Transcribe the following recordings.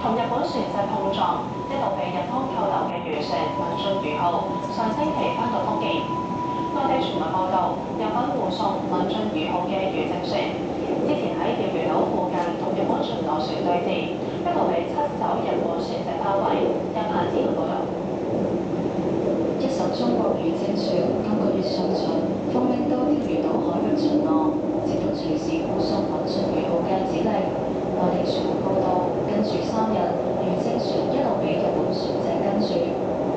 同日本船隻碰撞，一度被日方扣留嘅漁船民進漁號上星期返到福建。內地傳媒報道，日本護送民進漁號嘅漁政船，之前喺釣魚島附近同日本巡邏船對峙，一度被7艘日本船隻包圍。日韓之報道，一艘中國漁政船今個月上旬奉命到釣魚島海域巡邏，接到隨時護送民進漁號嘅指令。內地傳媒報道，跟住3日，漁政船一路俾日本船隻跟住。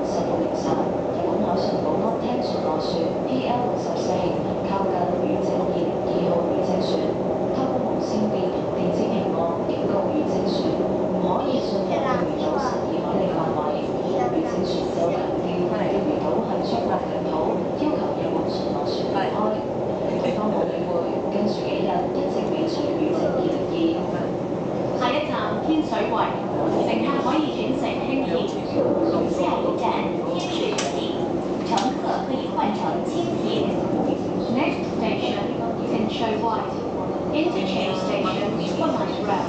16凌晨，日本海上保安廳巡邏船 PL64 靠近漁政業2號漁政船，透過無線電同電子屏幕警告漁政船唔可以進入釣魚島12海里範圍。漁政船就強調釣魚島係中國領土，要求日本巡邏船離開。對方冇理會，跟住幾日一直尾隨漁政202。下一站天水圍，乘客可以轉乘輕鐵。下一站天水圍，乘客可以換乘輕鐵。Next station 天水圍，Interchange Station Woodlands Road。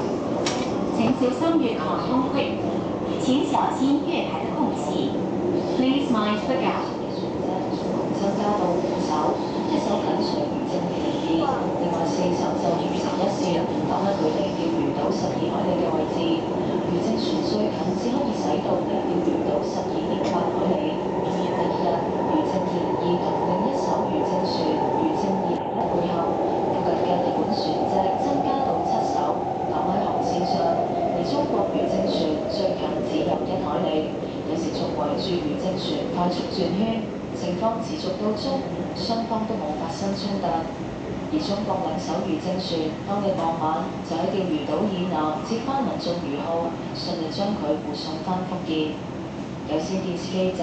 請小心月台空隙，請小心月台的空隙。Please mind the gap。增加到5艘，一艘緊隨漁政202，另外4艘就協成一線，擋喺距離釣魚島12海里嘅位置。漁政船最近只可以駛到離釣魚島12.8海里。第二日，漁政202同另一艘漁政船漁政201配合，附近嘅日本船隻增加到7艘，擋喺航線上。而中國漁政船最近只有1海里，有時仲圍住漁政船快速轉圈。情況持續到中午，雙方都冇發生衝突。而中國兩艘漁政船當日傍晚就喺釣魚島以南接返民進漁號，順利將佢護送返福建。有線電視記者。